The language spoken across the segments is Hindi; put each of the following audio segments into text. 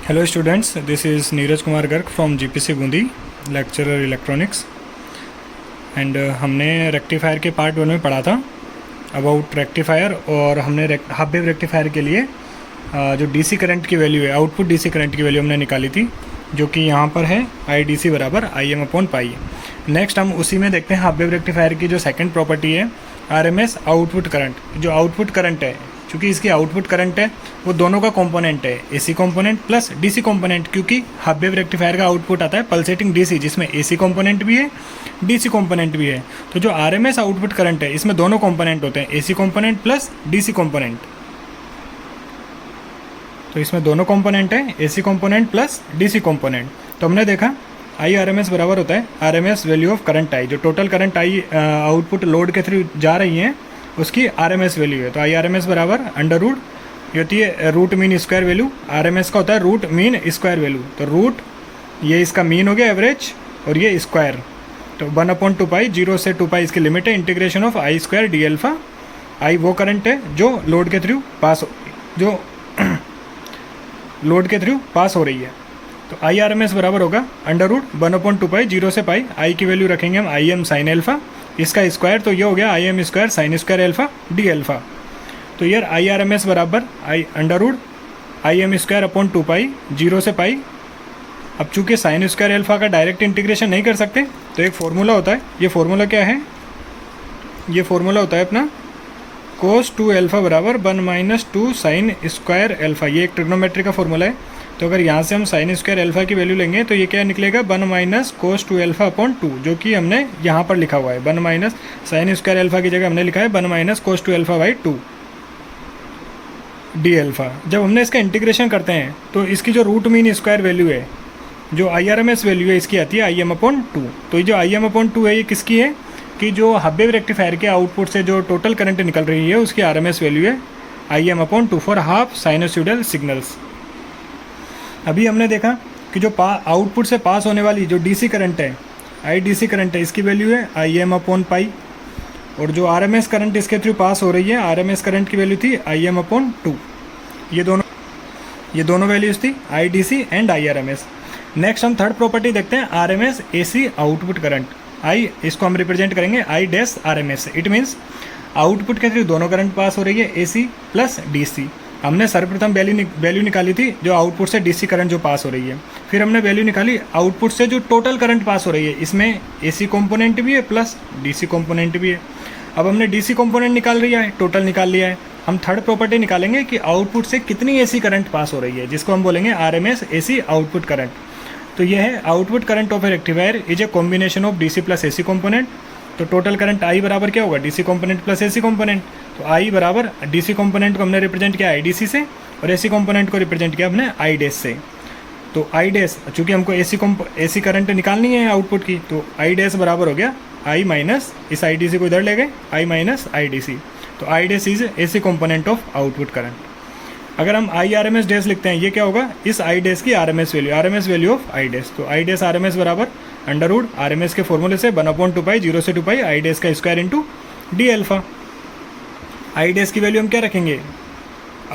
Hello students, this is Neeraj Kumar Garg from GPC Bundi, lecturer electronics and हमने रेक्टिफायर के पार्ट 1 में पढ़ा था अबाउट रेक्टिफायर। और हमने हाफ वेव रेक्टिफायर के लिए जो डीसी करंट की वैल्यू है, आउटपुट डीसी करंट की वैल्यू हमने निकाली थी, जो कि यहाँ पर है IDC बराबर IM/पाई। नेक्स्ट हम उसी में देखते हैं हाफ वेव रेक्टिफायर की जो सेकंड प्रॉपर्टी है RMS आउटपुट करंट। जो आउटपुट करंट है, क्योंकि इसकी आउटपुट करंट है वो दोनों का कंपोनेंट है, AC component plus DC component, क्योंकि हाफ वेव रेक्टिफायर का आउटपुट आता है पल्सेटिंग DC, जिसमें AC कंपोनेंट भी है DC कंपोनेंट भी है। तो जो RMS आउटपुट करंट है इसमें दोनों कंपोनेंट होते हैं, AC component plus DC component. तो इसमें दोनों कंपोनेंट है, AC component plus DC component. तो हमने देखा IRMS बराबर होता है RMS value of current I, जो total current I output load के थ्रू जा रही है उसकी RMS वैल्यू है। तो IRMS बराबर अंडर रूट ये होती है root mean square value, RMS का होता है रूट मीन स्क्वायर वैल्यू। तो रूट ये इसका मीन हो गया एवरेज, और ये स्क्वायर। तो 1/2 0 से 2 इसकी लिमिट है, integration of I² d alpha. I वो करंट है जो लोड के थ्रू पास हो रही है। तो IRMS बराबर होगा अंडर रूट 1/2 0 से पाई। I की वैल्यू रखेंगे हम IM साइन अल्फा, इसका स्क्वायर, तो ये हो गया IM² sine square alpha d alpha. तो यार IRMS बराबर अंडर रूट IM²/2 0 से पाई। अब चूंकि साइन स्क्वायर अल्फा का डायरेक्ट इंटीग्रेशन नहीं कर सकते, तो एक फार्मूला होता है। ये फार्मूला क्या है? ये फार्मूला होता है अपना cos 2 अल्फा बराबर 1 - 2 साइन स्क्वायर अल्फा। ये एक ट्रिग्नोमेट्री का फार्मूला है। तो अगर यहाँ से हम साइन स्क्वायर अल्फा की वैल्यू लेंगे तो ये क्या निकलेगा 1 - cos 2 अल्फा/2, जो कि हमने यहाँ पर लिखा हुआ है 1 - साइन स्क्वायर अल्फा की जगह हमने लिखा है 1 - cos 2 अल्फा/2 d अल्फा। जब हमने इसका इंटीग्रेशन करते हैं तो इसकी जो रूट मीन स्क्वायर वैल्यू है, जो IRMS वैल्यू है, इसकी आती है IM/2। तो ये जो IM/2 है ये किसकी है कि जो हाफ वेव रेक्टिफायर के आउटपुट से जो टोटल करंट निकल रही है उसकी RMS वैल्यू है IM/2 for half sinusoidal signals. अभी हमने देखा कि जो आउटपुट से पास होने वाली जो DC करंट है, IDC करंट है, इसकी वैल्यू है IM/पाई। और जो RMS करंट इसके थ्रू पास हो रही है, RMS करंट की वैल्यू थी IM/2। ये दोनों वैल्यूज थी IDC एंड IRMS। नेक्स्ट हम थर्ड प्रॉपर्टी देखते हैं RMS AC आउटपुट करंट। इसको हम रिप्रेजेंट करेंगे I-RMS। इट मीन्स आउटपुट के थ्रू दोनों करंट पास हो रही है, AC प्लस DC। हमने सर्वप्रथम वैल्यू निकाली थी जो आउटपुट से DC करंट जो पास हो रही है। फिर हमने वैल्यू निकाली आउटपुट से जो टोटल करंट पास हो रही है, इसमें AC कंपोनेंट भी है प्लस DC कंपोनेंट भी है। अब हमने DC कंपोनेंट निकाल लिया है, टोटल निकाल लिया है। हम थर्ड प्रॉपर्टी निकालेंगे कि आउटपुट से कितनी AC करंट पास हो रही है, जिसको हम बोलेंगे RMS AC आउटपुट करंट। तो यह है output current of a rectifier is a combination of DC plus AC component. तो टोटल करंट I बराबर क्या होगा DC component plus AC component. तो I बराबर DC कंपोनेंट को हमने रिप्रेजेंट किया IDC से, और AC कंपोनेंट को रिप्रेजेंट किया हमने I' से। तो I', चूँकि हमको AC करंट निकालनी है आउटपुट की, तो I' बराबर हो गया I माइनस, इस IDC को इधर ले गए, I माइनस IDC। तो I' is AC component of output current. अगर हम IRMS डैश लिखते हैं, ये क्या होगा इस I' की RMS वैल्यू ऑफ I'। तो I' RMS बराबर अंडर रूट RMS के फॉर्मूले से 1/2 0 से 2 I' का square into d alpha. I' की वैल्यू हम क्या रखेंगे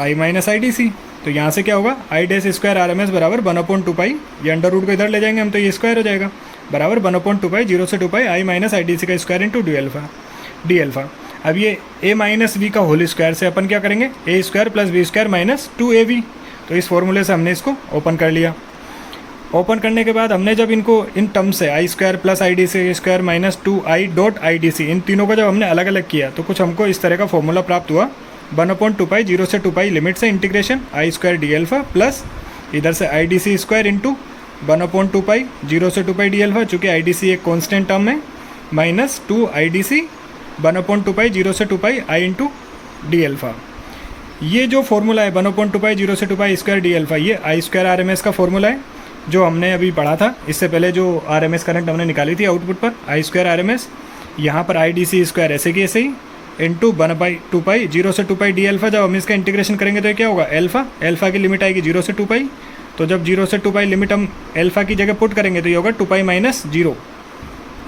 I माइनस IDC। तो यहाँ से क्या होगा I' RMS बराबर 1/2, ये अंडर रूट को इधर ले जाएंगे हम, तो ये स्क्वायर हो जाएगा, बराबर 1/2 0 से 2 I माइनस IDC का स्क्वायर इंटू d अल्फा। अब ये a माइनस b का होल स्क्वायर से अपन क्या करेंगे a² plus b² minus 2ab। तो इस फॉर्मूले से हमने इसको ओपन कर लिया। ओपन करने के बाद हमने जब इनको इन टर्म से I² plus IDC² minus 2i .IDC इन तीनों को जब हमने अलग अलग किया, तो कुछ हमको इस तरह का फॉर्मूला प्राप्त हुआ 1/2 0 से 2 लिमिट से integration I² d alpha plus इधर से IDC² इंटू 1/2 0 से 2 d अल्फा, चूँकि IDC एक कॉन्स्टेंट टर्म है, माइनस 2IDC 1/2 0 से 2 I इंटू d अल्फा। ये जो फॉर्मूला है 1/2 0 से 2 I² d अल्फा, ये I² RMS का फॉर्मूला है जो हमने अभी पढ़ा था। इससे पहले जो RMS करंट हमने निकाली थी आउटपुट पर I² RMS, यहाँ पर IDC² ऐसे की ऐसे ही इंटू 1/2 0 से 2 d अल्फा। जब हम इसका इंटीग्रेशन करेंगे तो क्या होगा अल्फा की लिमिट आएगी 0 से 2 तो जब 0 से 2 लिमिट हम अल्फा की जगह पुट करेंगे तो ये होगा 2 माइनस 0।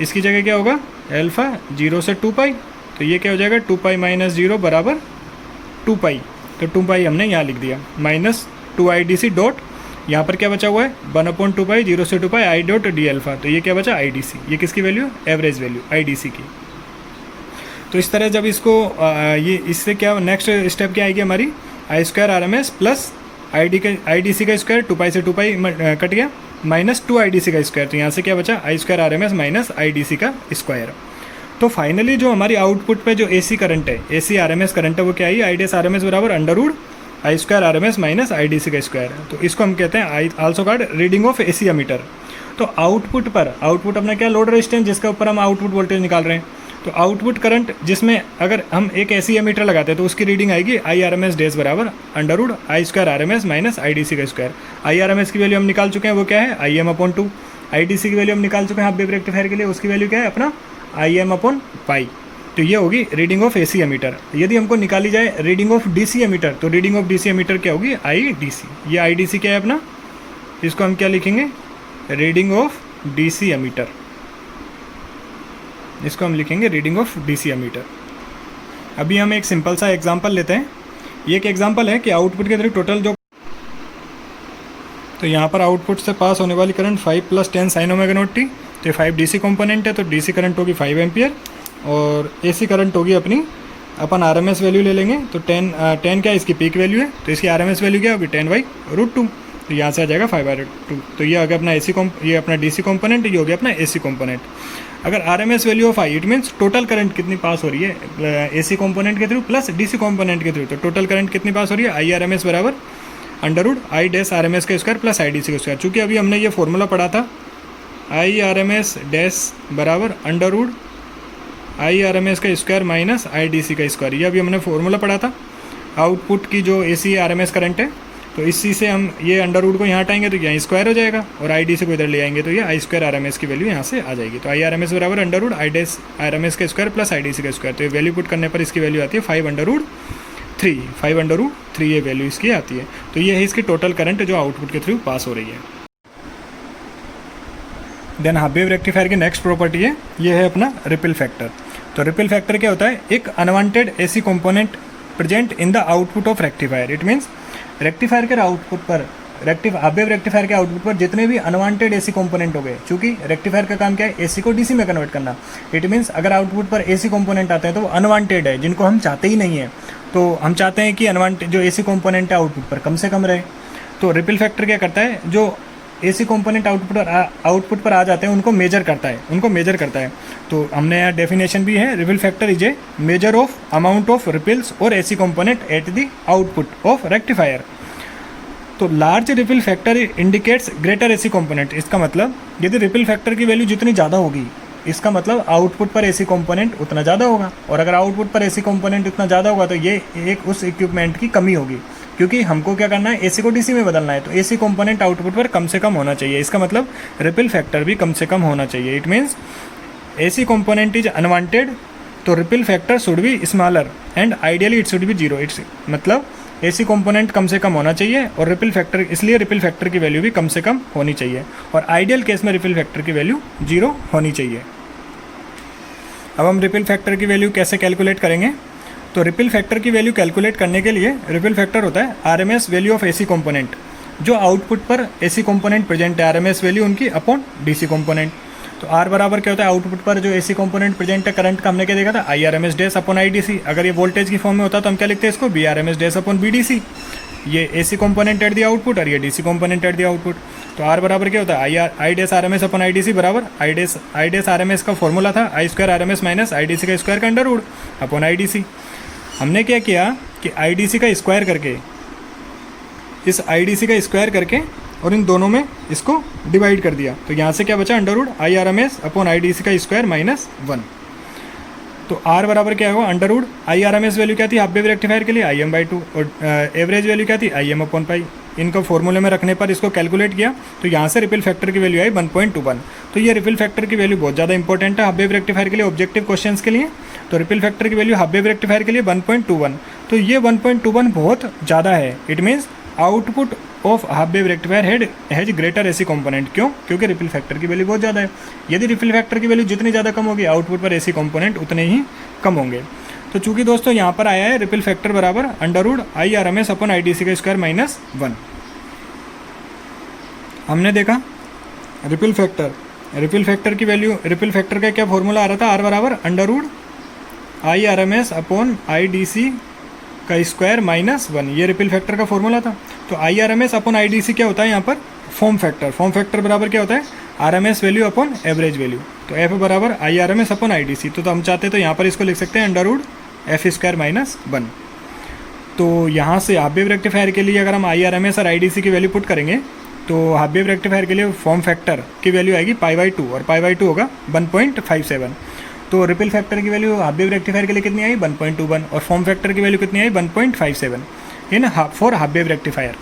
इसकी जगह क्या होगा अल्फा 0 से 2 तो ये क्या हो जाएगा 2 माइनस 0 बराबर 2 तो 2 हमने यहाँ लिख दिया, माइनस 2IDC डॉट यहाँ पर क्या बचा हुआ है 1/2 0 से 2 आई डॉट डी अल्फा, तो ये क्या बचा आई डी सी, ये किसकी value average value I D C की। तो इस तरह जब इसको ये इससे क्या नेक्स्ट स्टेप क्या आएगी हमारी I square R M S plus I D C का स्क्वायर 2 से 2 कट गया माइनस 2 आई डी सी का स्क्वायर, तो यहाँ से क्या बचा I square R M S minus I D C का स्क्वायर। तो फाइनली जो हमारी आउटपुट पे जो ए सी करंट है A C R M S current है वो क्या I I D S R M S बराबर under root I square R M S minus I D C का स्क्वायर। तो इसको हम कहते हैं I also called reading of A C ammeter. तो आउटपुट पर आउटपुट अपना क्या लोड रेजिस्टेंस जिसके ऊपर हम आउटपुट वोल्टेज निकाल रहे हैं, तो आउटपुट करंट जिसमें अगर हम एक ऐसी एमीटर लगाते हैं तो उसकी रीडिंग आएगी I R M S dash बराबर under root I square R M S minus I D C का square. I R M S की वैल्यू हम निकाल चुके हैं वो क्या है I M upon 2, I D C की वैल्यू हम निकाल चुके हैं हाफ वेव रेक्टिफायर के लिए, उसकी वैल्यू क्या है अपना आई एम अपॉन पाई। तो ये होगी रीडिंग ऑफ एसी एमीटर। यदि हमको निकाली जाए रीडिंग ऑफ डीसी एमीटर तो रीडिंग ऑफ डीसी एमीटर क्या होगी आई डी सी। ये आई डी सी क्या है अपना, इसको हम क्या लिखेंगे रीडिंग ऑफ डीसी एमीटर, इसको हम लिखेंगे रीडिंग ऑफ डीसी एमीटर। अभी हम एक सिंपल सा एग्जांपल लेते हैं। ये एक एग्जांपल है कि आउटपुट के थ्रू टोटल जो, तो यहाँ पर आउटपुट से पास होने वाली current 5 + 10 sin omega naught T, तो 5 डीसी कंपोनेंट है तो डीसी करंट होगी 5 एम्पियर और एसी करंट होगी अपनी अपन आरएमएस वैल्यू ले लेंगे। तो 10 क्या है इसकी पीक वैल्यू है, तो इसकी आरएमएस वैल्यू क्या होगी 10/√2, तो यहाँ से आ जाएगा 5/2। तो ये आ गया अपना ये अपना डीसी कंपोनेंट, ये हो गया अपना एसी कंपोनेंट। अगर RMS value of I it means total current कितनी पास हो रही है एसी कंपोनेंट के थ्रू प्लस डीसी कंपोनेट के थ्रू, तो टोटल करंट कितनी पास हो रही है आई आर एम एस बराबर under root I dash R M S का square plus I D C का स्क्वायर। चूँकि अभी हमने ये फॉर्मूला पढ़ा था I R M S dash बराबर under root I R M S का square minus I D C का स्क्वायर, ये अभी हमने फॉर्मूला पढ़ा था आउटपुट की जो A C R M S current है। तो इसी से हम ये अंडर रूट को यहाँ हटाएंगे तो यहाँ स्क्वायर हो जाएगा और आई डी से को इधर ले आएंगे तो ये I square R M S की वैल्यू यहाँ से आ जाएगी। तो आई आर एम एस बराबर under root I dash R M S का square plus I D C का स्क्वायर। तो ये वैल्यू पुट करने पर इसकी वैल्यू आती है 5/√3 ये वैल्यू इसकी आती है। तो ये है इसकी टोटल करंट जो आउटपुट के थ्रू पास हो रही है। देन हाफ वेव रेक्टिफायर की नेक्स्ट प्रॉपर्टी है, ये है अपना रिपल फैक्टर। तो रिपल फैक्टर क्या होता है, एक unwanted AC component present in the output of rectifier. It means rectifier के आउटपुट पर हाफ वेव रेक्टिफायर के आउटपुट पर जितने भी अनवांटेड एसी कंपोनेंट हो गए, क्योंकि रेक्टिफायर का काम क्या है एसी को डीसी में कन्वर्ट करना। इट मीन्स अगर आउटपुट पर एसी कंपोनेंट आते हैं तो वो अनवांटेड है, जिनको हम चाहते ही नहीं है। तो हम चाहते हैं कि अनवांटेड जो एसी कंपोनेंट है आउटपुट पर कम से कम रहे। तो रिपल फैक्टर क्या करता है, जो एसी कंपोनेंट आउटपुट पर आ जाते हैं उनको मेजर करता है। तो हमने यहाँ डेफिनेशन भी है, ripple factor is a measure of amount of ripples और AC component at the output of rectifier. तो large ripple factor indicates greater AC component. इसका मतलब यदि रिपल फैक्टर की वैल्यू जितनी ज़्यादा होगी इसका मतलब आउटपुट पर एसी कंपोनेंट उतना ज़्यादा होगा, और अगर आउटपुट पर एसी कंपोनेंट उतना ज़्यादा होगा तो ये एक उस इक्विपमेंट की कमी होगी, क्योंकि हमको क्या करना है एसी को डीसी में बदलना है। तो एसी कंपोनेंट आउटपुट पर कम से कम होना चाहिए, इसका मतलब रिपल फैक्टर भी कम से कम होना चाहिए। It means AC component is unwanted तो ripple factor should be smaller and ideally it should be 0। It's मतलब एसी कंपोनेंट कम से कम होना चाहिए और रिपल फैक्टर, इसलिए रिपल फैक्टर की वैल्यू भी कम से कम होनी चाहिए, और आइडियल केस में रिपल फैक्टर की वैल्यू 0 होनी चाहिए। अब हम रिपल फैक्टर की वैल्यू कैसे कैलकुलेट करेंगे, तो रिपल फैक्टर की वैल्यू कैलकुलेट करने के लिए रिपल फैक्टर होता है RMS value of AC component, जो आउटपुट पर एसी कंपोनेंट प्रेजेंट है आरएमएस वैल्यू उनकी अपॉन डीसी कंपोनेंट। तो आर बराबर क्या होता है, आउटपुट पर जो एसी कंपोनेंट प्रेजेंट है करंट का हमने क्या देखा था I R M S dash upon I D C. अगर ये वोल्टेज की फॉर्म में होता तो हम क्या लिखते हैं इसको B R M S dash upon B D C. ये AC component at the output और ये DC component at the output. तो आर बराबर क्या होता है I dash R M S upon I D C बराबर I dash R M S का फॉर्मूला था I square R M S minus I D C का स्क्वायर का under root upon I D C. हमने क्या किया कि आई डी सी का स्क्वायर करके, इस आई डी सी का स्क्वायर करके और इन दोनों में इसको डिवाइड कर दिया। तो यहाँ से क्या बचा under root I R M S upon I D C का स्क्वायर माइनस 1। तो आर बराबर क्या होगा under root I R M S value क्या थी हाफ वेव रेक्टिफायर के लिए IM/2 और एवरेज वैल्यू क्या थी IM अपॉन पाई। इनको फॉर्मूले में रखने पर इसको कैलकुलेट किया तो यहाँ से रिपल फैक्टर की वैल्यू आई 1.21। तो ये रिपल फैक्टर की वैल्यू बहुत ज़्यादा इंपॉर्टेंट है हाफ वेव रेक्टिफायर के लिए ऑब्जेक्टिव क्वेश्चंस के लिए। तो रिपल फैक्टर की वैल्यू हाफ वेव रेक्टिफायर के लिए 1.21। तो ये 1.21 बहुत ज़्यादा है। It means output of half wave rectifier has greater AC component. क्यों? क्योंकि रिपल फैक्टर की वैल्यू बहुत ज़्यादा है। यदि रिपल फैक्टर की वैल्यू जितनी ज़्यादा कम होगी आउटपुट पर एसी कंपोनेंट उतने ही कम होंगे। तो चूंकि दोस्तों यहाँ पर आया है रिपल फैक्टर बराबर under root I R M S upon I D C का स्क्वायर माइनस 1। हमने देखा रिपल फैक्टर की वैल्यू, रिपल फैक्टर का क्या फॉर्मूला आ रहा था, आर बराबर under root I R M S upon I D C का स्क्वायर माइनस 1, ये रिपल फैक्टर का फॉर्मूला था। तो I R M S upon I D C क्या होता है यहाँ पर, फॉर्म फैक्टर बराबर क्या होता है, R M S value upon average value. तो एफ बराबर I R M S upon I D C, तो हम चाहते तो यहाँ पर इसको लिख सकते हैं under root F square minus 1। तो यहाँ से हाफ वेव रेक्टिफायर के लिए अगर हम आई आर एम एस और आई डी सी की वैल्यू पुट करेंगे तो हाफ वेव रेक्टिफायर के लिए फॉर्म फैक्टर की वैल्यू आएगी π/2 और π/2 होगा 1.57। तो रिपल फैक्टर की वैल्यू हाफ वेव रेक्टिफायर के लिए कितनी आई 1.21 और फॉर्म फैक्टर की वैल्यू कितनी आई 1.57 in for half wave rectifier.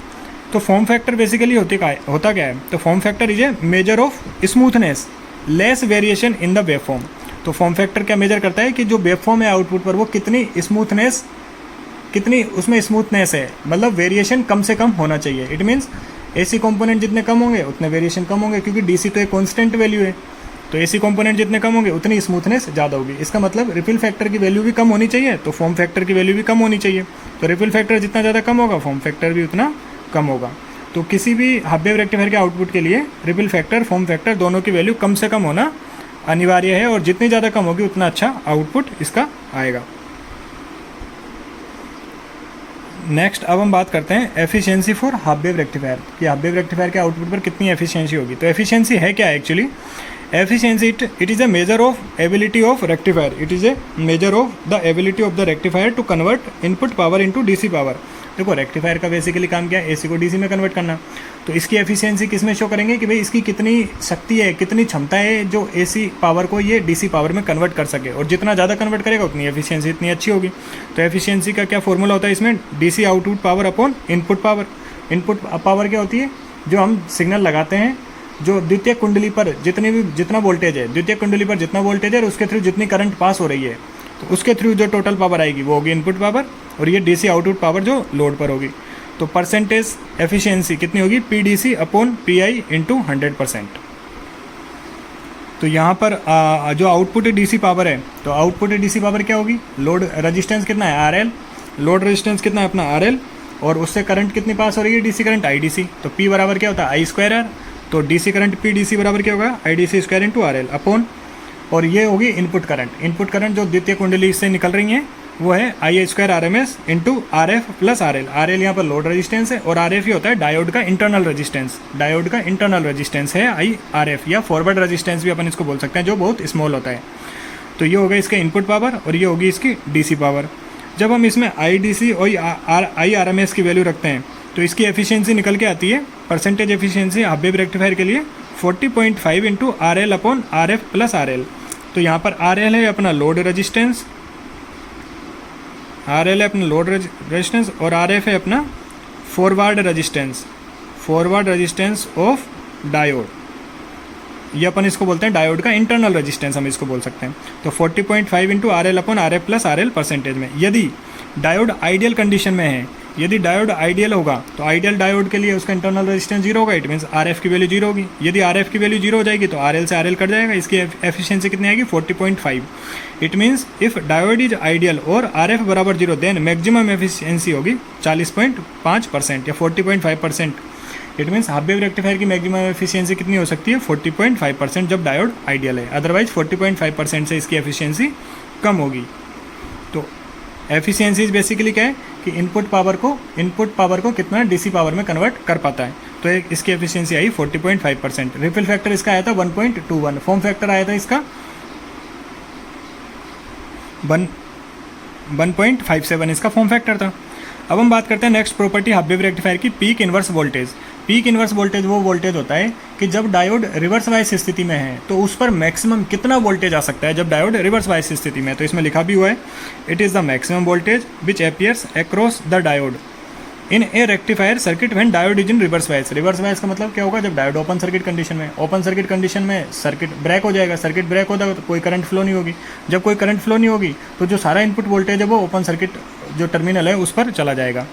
तो फॉर्म फैक्टर बेसिकली होता क्या है, तो form factor is a measure of smoothness less variation in the wave form. तो फॉर्म फैक्टर क्या मेजर करता है कि जो वेव फॉर्म है आउटपुट पर वो कितनी स्मूथनेस, कितनी उसमें स्मूथनेस है, मतलब वेरिएशन कम से कम होना चाहिए। इट मीन्स एसी कंपोनेंट जितने कम होंगे उतने वेरिएशन कम होंगे, क्योंकि डीसी तो एक कांस्टेंट वैल्यू है, तो एसी कंपोनेंट जितने कम होंगे उतनी स्मूथनेस ज़्यादा होगी। इसका मतलब रिपल फैक्टर की वैल्यू भी कम होनी चाहिए, तो फॉर्म फैक्टर की वैल्यू भी कम होनी चाहिए। तो रिपल फैक्टर जितना ज़्यादा कम होगा फॉर्म फैक्टर भी उतना कम होगा। तो किसी भी हाफ वेव रेक्टिफायर के आउटपुट के लिए रिपल फैक्टर फॉर्म फैक्टर दोनों की वैल्यू कम से कम होना अनिवार्य है, और जितनी ज़्यादा कम होगी उतना अच्छा आउटपुट इसका आएगा। नेक्स्ट अब हम बात करते हैं efficiency for half wave rectifier, कि हाफ वेव रेक्टिफायर के आउटपुट पर कितनी एफिशिएंसी होगी। तो एफिशिएंसी है क्या actually, efficiency it is a measure of ability of rectifier, it is a measure of the ability of the rectifier to convert input power into DC power. देखो रेक्टिफायर का बेसिकली काम क्या है, एसी को डीसी में कन्वर्ट करना। तो इसकी एफिशिएंसी किस में शो करेंगे कि भाई इसकी कितनी शक्ति है, कितनी क्षमता है जो एसी पावर को ये डीसी पावर में कन्वर्ट कर सके, और जितना ज़्यादा कन्वर्ट करेगा उतनी एफिशिएंसी इतनी अच्छी होगी। तो एफिशिएंसी का क्या फॉर्मूला होता है इसमें, DC output power upon input power. Input power क्या होती है, जो हम सिग्नल लगाते हैं, जो द्वितीय कुंडली पर जितना वोल्टेज है, द्वितीय कुंडली पर जितना वोल्टेज है और उसके थ्रू जितनी करंट पास हो रही है, तो उसके थ्रू जो टोटल पावर आएगी वो होगी इनपुट पावर, और ये डीसी आउटपुट पावर जो लोड पर होगी। तो परसेंटेज एफिशिएंसी कितनी होगी, पीडीसी अपॉन पीआई इंटू 100%। तो यहाँ पर जो आउटपुट डीसी पावर है, तो आउटपुट डीसी पावर क्या होगी, लोड रेजिस्टेंस कितना है आरएल, लोड रेजिस्टेंस कितना है अपना आरएल, और उससे करंट कितनी पास हो रही है डीसी करंट आईडीसी। तो पी बराबर क्या होता है आई स्क्वायर आर, तो डीसी करंट पी डीसी बराबर क्या होगा I D C square into R L upon, और ये होगी इनपुट करंट जो द्वितीय कुंडली से निकल रही हैं वो है I square R M S into R F plus R L. R L यहाँ पर लोड रेजिस्टेंस है और आर एफ ही होता है डायोड का इंटरनल रेजिस्टेंस है आई आर एफ, या फॉरवर्ड रेजिस्टेंस भी अपन इसको बोल सकते हैं, जो बहुत स्मॉल होता है। तो ये होगा इसका इनपुट पावर और ये होगी इसकी डीसी पावर। जब हम इसमें आई डी सी और आई आर एम एस की वैल्यू रखते हैं तो इसकी एफिशिएंसी निकल के आती है, percentage efficiency half wave rectifier के लिए 40.5 into R L upon are F plus R L. तो यहाँ पर आर एल है अपना लोड रेजिस्टेंस, आर एल है अपना लोड रेजिस्टेंस और आर एफ है अपना फॉरवर्ड रेजिस्टेंस ऑफ डायोड, ये अपन इसको बोलते हैं डायोड का इंटरनल रेजिस्टेंस हम इसको बोल सकते हैं। तो 40.5 into R L upon are F plus R L percentage में। यदि डायोड आइडियल कंडीशन में है, यदि डायोड आइडियल होगा तो आइडियल डायोड के लिए उसका इंटरनल रेजिस्टेंस जीरो होगा, इट मीन्स आर एफ की वैल्यू जीरो होगी। यदि आर एफ की वैल्यू जीरो हो जाएगी तो आर एल से आर एल कट जाएगा, इसकी एफिशिएंसी कितनी आएगी 40.5। It means if diode is ideal और आर एफ बराबर जीरो देन मैक्सिमम एफिशिएंसी होगी 40.5% या 40.5%। It means half wave rectifier की मैक्सिमम एफिशिएंसी कितनी हो सकती है 40.5% जब डायोड आइडियल है, अदरवाइज 40.5% से इसकी एफिशिएंसी कम होगी। तो एफिशिएंसी बेसिकली क्या है कि इनपुट पावर को कितना डीसी पावर में कन्वर्ट कर पाता है। तो इसकी एफिशिएंसी आई 40.5%। रिपल फैक्टर इसका आया था 1.21, फॉर्म फैक्टर आया था इसका 1.57 इसका फॉर्म फैक्टर था। अब हम बात करते हैं next property half wave rectifier की, peak inverse voltage. Peak inverse voltage वो वोल्टेज होता है कि जब डायोड रिवर्स वाइज स्थिति में है तो उस पर मैक्सिमम कितना वोल्टेज आ सकता है जब डायोड रिवर्स वाइज स्थिति में है। तो इसमें लिखा भी हुआ है, it is the maximum voltage which appears across the diode in a rectifier circuit when diode is in reverse wise. Reverse wise का मतलब क्या होगा, जब डायोड ओपन सर्किट कंडीशन में, ओपन सर्किट कंडीशन में सर्किट ब्रेक हो जाएगा, सर्किट ब्रेक होता है तो कोई करंट फ्लो नहीं होगी। जब कोई करंट फ्लो नहीं होगी तो जो सारा इनपुट वोल्टेज है वो ओपन सर्किट जो टर्मिनल है उस पर चला जाएगा।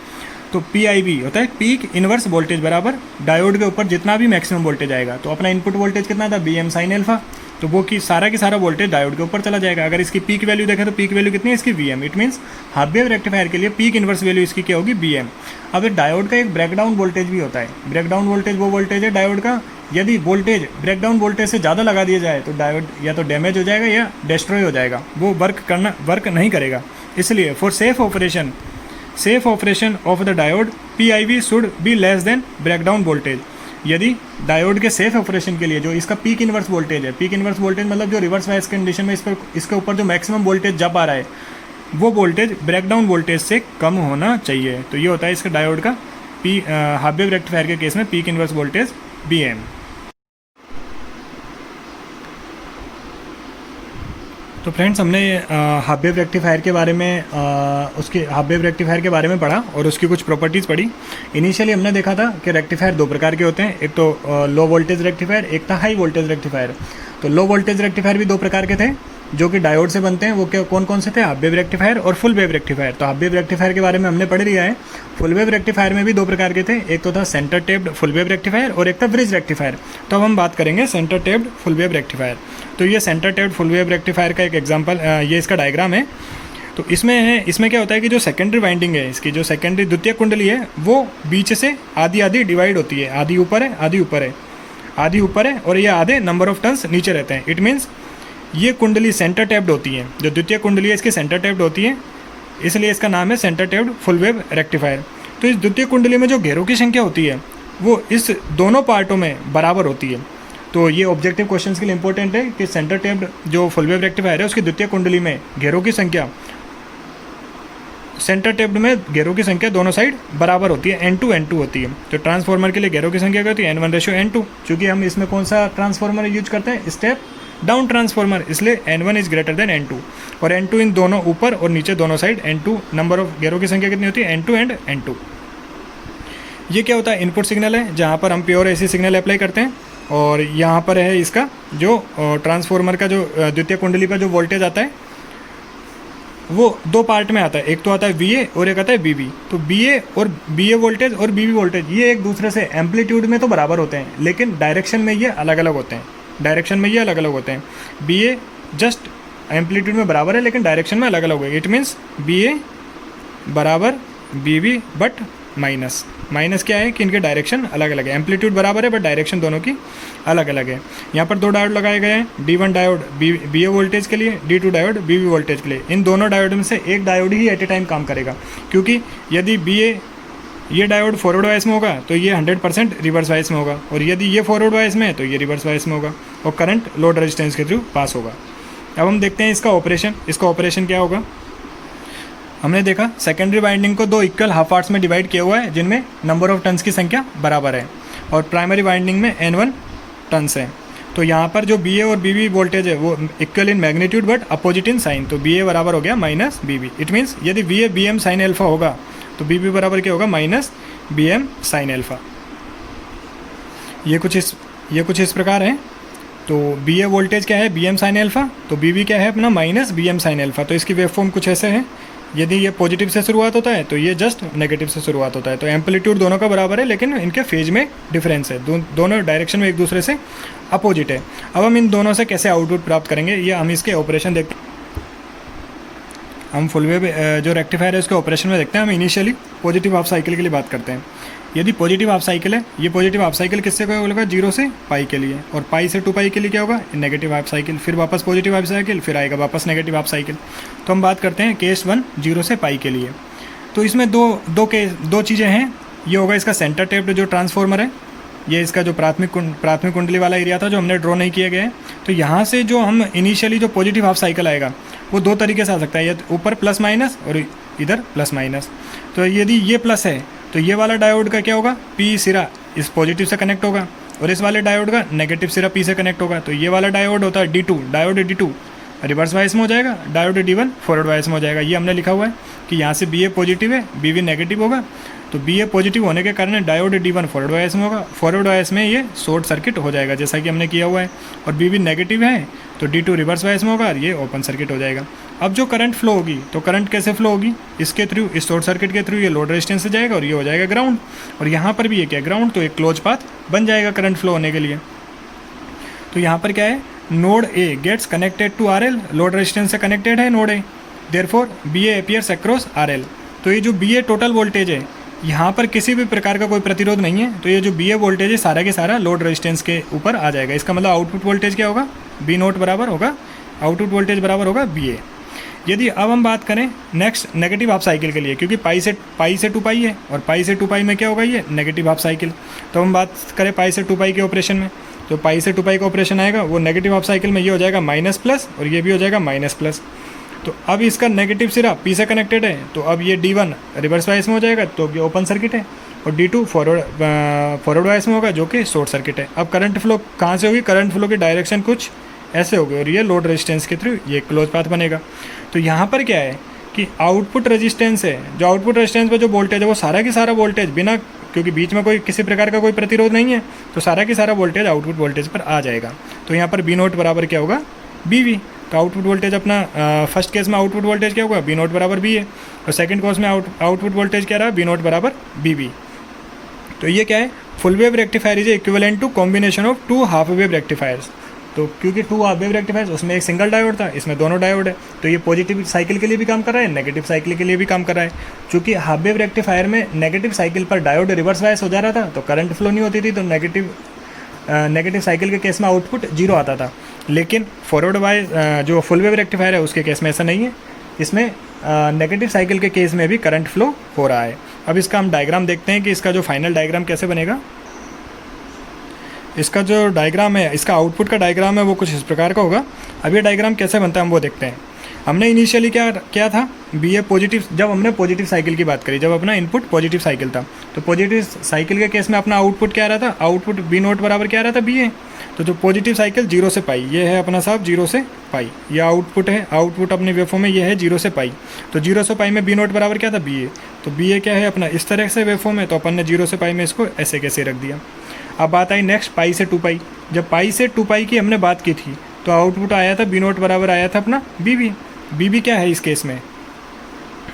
तो PIV होता है पीक इनवर्स वोल्टेज बराबर डायोड के ऊपर जितना भी मैक्सिमम वोल्टेज आएगा। तो अपना इनपुट वोल्टेज कितना था BM sin अल्फा, तो वो की सारा वोल्टेज डायोड के ऊपर चला जाएगा। अगर इसकी पीक वैल्यू देखें तो पीक वैल्यू कितनी है इसकी Vm, it means half wave rectifier के लिए पीक इन्वर्स वैल्यू इसकी क्या होगी Bm। अब डायोड का एक ब्रेकडाउन वोल्टेज भी होता है। ब्रेकडाउन वोल्टेज वो वोल्टेज है डायोड का, यदि वोल्टेज ब्रेकडाउन वोल्टेज से ज़्यादा लगा दिया जाए तो डायोड या तो डैमेज हो जाएगा या डिस्ट्रॉय हो जाएगा, वो वर्क नहीं करेगा। इसलिए for safe operation of the diode PIV should be less than breakdown voltage. यदि डायोड के सेफ ऑपरेशन के लिए जो इसका पीक इन्वर्स वोल्टेज है, पीक इन्वर्स वोल्टेज मतलब जो रिवर्स बायस कंडीशन में इसके ऊपर जो मैक्सिमम वोल्टेज जब आ रहा है वो वोल्टेज ब्रेकडाउन वोल्टेज से कम होना चाहिए। तो ये होता है इसका डायोड का हाफ वेव रेक्टिफायर के केस में पीक इन्वर्स वोल्टेज Bm। तो फ्रेंड्स हमने हाफ वेव रेक्टिफायर के बारे में उसके हाफ वेव रेक्टिफायर के बारे में पढ़ा और उसकी कुछ प्रॉपर्टीज़ पढ़ी। इनिशियली हमने देखा था कि रेक्टिफायर दो प्रकार के होते हैं, एक तो लो वोल्टेज रेक्टिफायर, एक था हाई वोल्टेज रेक्टिफायर। तो लो वोल्टेज रेक्टिफायर भी दो प्रकार के थे जो कि डायोड से बनते हैं। वो क्या कौन से थे? हाफ वेव रेक्टिफायर और फुल वेव रेक्टिफायर। तो हाफ वेव रेक्टिफायर के बारे में हमने पढ़ लिया है। फुल वेव रेक्टिफायर में भी दो प्रकार के थे, एक तो था centre taped full wave rectifier और एक था ब्रिज रेक्टिफायर। तो अब हम बात करेंगे centre taped full wave rectifier. तो ये centre taped full wave rectifier का एक एग्जाम्पल, ये इसका डायग्राम है। तो इसमें क्या होता है कि जो सेकेंडरी वाइंडिंग है, इसकी जो सेकेंडरी द्वितीय कुंडली है वो बीच से आधी डिवाइड होती है। आधी ऊपर है, आधी ऊपर है और ये आधे नंबर ऑफ टर्न्स नीचे रहते हैं। इट मीन्स ये कुंडली सेंटर टैप्ड होती है। जो द्वितीय कुंडली है इसकी सेंटर टैप्ड होती है, इसलिए इसका नाम है centre tapped full wave rectifier. तो इस द्वितीय कुंडली में जो घेरों की संख्या होती है वो इस दोनों पार्टों में बराबर होती है। तो ये ऑब्जेक्टिव क्वेश्चंस के लिए इंपॉर्टेंट है कि सेंटर टैप्ड जो फुल वेव रेक्टिफायर है उसकी द्वितीय कुंडली में घेरों की संख्या, सेंटर टैप्ड में घेरों की संख्या दोनों साइड बराबर होती है, N2 N2 होती है। तो ट्रांसफार्मर के लिए घेरों की संख्या क्या होती है? N1:N2। चूँकि हम इसमें कौन सा ट्रांसफार्मर यूज करते हैं? स्टेप डाउन ट्रांसफार्मर, इसलिए N1 is greater than N2। और N2 इन दोनों ऊपर और नीचे दोनों साइड N2 नंबर ऑफ घेरों की संख्या कितनी होती है? N2 and N2। ये क्या होता है? इनपुट सिग्नल है जहाँ पर हम प्योर AC सिग्नल अप्लाई करते हैं। और यहाँ पर है इसका जो ट्रांसफार्मर का जो द्वितीय कुंडली पर जो वोल्टेज आता है वो दो पार्ट में आता है, एक तो आता है VA और एक आता है VB। तो BA वोल्टेज और BB वोल्टेज ये एक दूसरे से एम्पलीट्यूड में तो बराबर होते हैं, लेकिन डायरेक्शन में ये अलग अलग होते हैं। BA जस्ट एम्पलीट्यूड में बराबर है लेकिन डायरेक्शन में अलग अलग है। इट मीन्स BA बराबर BB बट माइनस क्या है कि इनके डायरेक्शन अलग अलग है। एम्पलीट्यूड बराबर है बट डायरेक्शन दोनों की अलग अलग है। यहाँ पर दो डायोड लगाए गए हैं, D1 डायोड BA वोल्टेज के लिए, D2 डायोड BB वोल्टेज के लिए। इन दोनों डायोड में से एक डायोड ही एट ए टाइम काम करेगा, क्योंकि यदि ये डायोड फॉरवर्ड वाइस में होगा तो ये 100% रिवर्स वाइस में होगा, और यदि ये फॉरवर्ड वाइस में है तो ये रिवर्स वाइस में होगा, और करंट लोड रेजिस्टेंस के थ्रू पास होगा। अब हम देखते हैं इसका ऑपरेशन क्या होगा। हमने देखा सेकेंडरी वाइंडिंग को दो इक्वल हाफ पार्ट्स में डिवाइड किया हुआ है जिनमें नंबर ऑफ टर्न्स की संख्या बराबर है, और प्राइमरी वाइंडिंग में N1 टर्न्स है। तो यहाँ पर जो BA और BB वोल्टेज है वो equal in magnitude but opposite in sign. तो BA बराबर हो गया -BB। इट मीन्स यदि VA BM साइन एल्फा होगा तो BB बराबर क्या होगा? -BM sine alpha. ये कुछ इस प्रकार है। तो BA वोल्टेज क्या है? BM sine alpha. तो BB क्या है अपना? -BM sine alpha. तो इसकी वेवफॉर्म कुछ ऐसे है। यदि ये पॉजिटिव से शुरुआत होता है तो ये जस्ट नेगेटिव से शुरुआत होता है। तो एम्पलीट्यूड दोनों का बराबर है लेकिन इनके फेज में डिफरेंस है, दोनों डायरेक्शन में एक दूसरे से अपोजिट है। अब हम इन दोनों से कैसे आउटपुट प्राप्त करेंगे, ये हम इसके ऑपरेशन देखते हैं। हम फुल वेव जो रेक्टिफायर है उसके ऑपरेशन में देखते हैं। हम इनिशियली पॉजिटिव हाफ साइकिल के लिए बात करते हैं। यदि पॉजिटिव हाफ साइकिल है, ये पॉजिटिव हाफ साइकिल किससे होगा? 0 से पाई के लिए, और पाई से 2 पाई के लिए क्या होगा? Negative half cycle. फिर वापस पॉजिटिव हाफ साइकिल, फिर आएगा वापस नेगेटिव हाफ साइकिल। तो हम बात करते हैं केस 1 0 से पाई के लिए। तो इसमें दो चीज़ें हैं। ये होगा इसका सेंटर टेप्ड जो ट्रांसफॉर्मर है, ये इसका जो प्राथमिक कुंडली वाला एरिया था जो हमने ड्रॉ नहीं किया गया है। तो यहाँ से जो हम इनिशियली जो पॉजिटिव हाफ साइकिल आएगा वो दो तरीके से आ सकता है, या ऊपर प्लस माइनस और इधर प्लस माइनस। तो यदि ये प्लस है तो ये वाला डायोड का क्या होगा? P सिरा इस पॉजिटिव से कनेक्ट होगा, और इस वाले डायोड का नेगेटिव सिरा P से कनेक्ट होगा। तो ये वाला डायोड होता है D2, diode D2 reverse bias में हो जाएगा, डायोड D1 फॉरवर्ड वाइस में हो जाएगा। ये हमने लिखा हुआ है कि यहाँ से BA पॉजिटिव है, BB नेगेटिव होगा। तो BA पॉजिटिव होने के कारण डायोड D1 फॉरवर्ड वाइस में होगा, फॉरवर्ड वाइस में ये शॉर्ट सर्किट हो जाएगा जैसा कि हमने किया हुआ है। और BB नेगेटिव है तो D2 रिवर्स वाइस में होगा और ये ओपन सर्किट हो जाएगा। अब जो करंट फ्लो होगी, तो करंट कैसे फ्लो होगी? इसके थ्रू, इस शॉर्ट सर्किट के थ्रू ये लोड रेजिस्टेंस से जाएगा और ये हो जाएगा ग्राउंड, और यहाँ पर भी ये क्या? ग्राउंड। तो एक क्लोज पाथ बन जाएगा करंट फ्लो होने के लिए। तो यहाँ पर क्या है? Node A gets connected to R L, load resistance से कनेक्टेड है node A, therefore B A appears across R L. तो ये जो बी ए टोटल वोल्टेज है, यहाँ पर किसी भी प्रकार का कोई प्रतिरोध नहीं है, तो ये जो बी ए वोल्टेज है सारा के सारा लोड रेजिस्टेंस के ऊपर आ जाएगा। इसका मतलब आउटपुट वोल्टेज क्या होगा, बी नोट बराबर होगा, आउटपुट वोल्टेज बराबर होगा बी ए। यदि अब हम बात करें नेक्स्ट नेगेटिव हाफ साइकिल के लिए, क्योंकि पाई से 2 पाई है और पाई से 2 पाई में क्या होगा, ये नेगेटिव हाफ साइकिल। तो हम बात करें पाई से 2 पाई के ऑपरेशन में, तो पाई से 2 पाई का ऑपरेशन आएगा वो नेगेटिव हाफ साइकिल में ये हो जाएगा माइनस प्लस और ये भी हो जाएगा माइनस प्लस। तो अब इसका नेगेटिव सिरा पी से कनेक्टेड है, तो अब ये D1 रिवर्स वाइस में हो जाएगा, तो अब ये ओपन सर्किट है, और D2 फॉरवर्ड वाइस में होगा जो कि शॉर्ट सर्किट है। अब करंट फ्लो कहाँ से होगी, करंट फ्लो की डायरेक्शन कुछ ऐसे होगी और ये लोड रेजिस्टेंस के थ्रू ये क्लोज पाथ बनेगा। तो यहाँ पर क्या है कि आउटपुट रेजिस्टेंस है, जो आउटपुट रेजिस्टेंस पर जो वोल्टेज है वो सारा की सारा वोल्टेज बिना, क्योंकि बीच में कोई किसी प्रकार का कोई प्रतिरोध नहीं है, तो सारा की सारा वोल्टेज आउटपुट वोल्टेज पर आ जाएगा। तो यहाँ पर बी नोट बराबर क्या होगा, बी वी। तो आउटपुट वोल्टेज अपना फर्स्ट केस में आउटपुट वोल्टेज क्या होगा, बी नोट बराबर बी है, और सेकंड केस में आउटपुट वोल्टेज क्या रहा, बी नोट बराबर बी वी। तो ये क्या है, full wave rectifier is equivalent to combination of 2 half wave rectifiers. तो क्योंकि 2 हाफ वेव रेक्टिफायर्स, उसमें एक सिंगल डायोड था, इसमें दोनों डायोड है, तो ये पॉजिटिव साइकिल के लिए भी काम कर रहा है, नेगेटिव साइकिल के लिए भी काम कर रहा है। चूँकि हाफ वेव रेक्टिफायर में नेगेटिव साइकिल पर डायोड रिवर्स वाइस हो जा रहा था, तो करंट फ्लो नहीं होती थी, तो नेगेटिव साइकिल के केस में आउटपुट 0 आता था। लेकिन फॉरवर्ड वाइज जो फुल वेव रेक्टिफायर है उसके केस में ऐसा नहीं है, इसमें नेगेटिव साइकिल के केस में भी करंट फ्लो हो रहा है। अब इसका हम डायग्राम देखते हैं कि इसका जो फाइनल डायग्राम कैसे बनेगा। इसका जो डायग्राम है, इसका आउटपुट का डायग्राम है वो कुछ इस प्रकार का होगा। अब ये डायग्राम कैसे बनता है हम वो देखते हैं। हमने इनिशियली क्या था, बी ए पॉजिटिव, जब हमने पॉजिटिव साइकिल की बात करी, जब अपना इनपुट पॉजिटिव साइकिल था, तो पॉजिटिव साइकिल के केस में अपना आउटपुट क्या आ रहा था, आउटपुट बी नोट बराबर क्या आ रहा था, बी ए। तो जो पॉजिटिव साइकिल 0 से पाई, ये है अपना साहब 0 से पाई, ये आउटपुट है, आउटपुट अपने वेवफॉर्म में ये है 0 से पाई। तो 0 से पाई में बी नोट बराबर क्या था, बी ए। तो बी ए क्या है अपना इस तरह से वेवफॉर्म है, तो अपन ने 0 से पाई में इसको ऐसे कैसे रख दिया। अब बात आई नेक्स्ट पाई से 2 पाई। जब पाई से 2 पाई की हमने बात की थी, तो आउटपुट आया था बी नोट बराबर आया था अपना बी बी। बी बी क्या है इस केस में,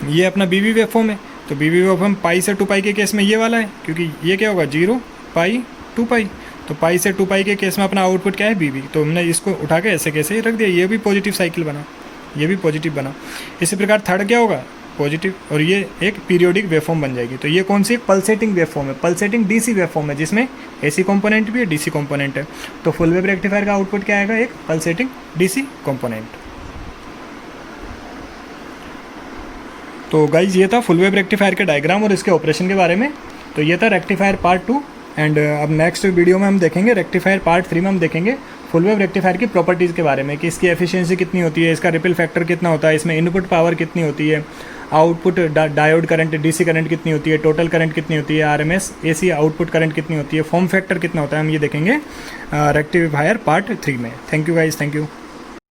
ये अपना बी बी वेवफॉर्म है, तो बी बी वेवफॉर्म पाई से 2 पाई के केस में ये वाला है, क्योंकि ये क्या होगा 0 पाई 2 पाई। तो पाई से 2 पाई के केस में अपना आउटपुट क्या है, बी बी। तो हमने इसको उठा के ऐसे कैसे रख दिया, ये भी पॉजिटिव साइकिल बना, ये भी पॉजिटिव बना। इसी प्रकार थर्ड क्या होगा, पॉजिटिव, और ये एक पीरियोडिक वेवफॉर्म बन जाएगी। तो ये कौन सी, पल्सेटिंग वेवफॉर्म है, पल्सेटिंग डीसी वेवफॉर्म है, जिसमें एसी कंपोनेंट भी है, डीसी कंपोनेंट है। तो फुल वेव रेक्टिफायर का आउटपुट क्या आएगा, एक पल्सेटिंग डीसी कंपोनेंट। तो गाइज ये था फुल वेव रेक्टिफायर के डायग्राम और इसके ऑपरेशन के बारे में। तो ये था रेक्टिफायर पार्ट 2, एंड अब नेक्स्ट वीडियो में हम देखेंगे रेक्टिफायर पार्ट 3 में हम देखेंगे फुल वेव रेक्टिफायर की प्रॉपर्टीज़ के बारे में, कि इसकी एफिशिएंसी कितनी होती है, इसका रिपल फैक्टर कितना होता है, इसमें इनपुट पावर कितनी होती है, output diode current DC current कितनी होती है, टोटल करंट कितनी होती है, आरएमएस एसी आउटपुट करंट कितनी होती है, फॉर्म फैक्टर कितना होता है, हम ये देखेंगे रेक्टिफायर पार्ट 3 में। Thank you guys, thank you.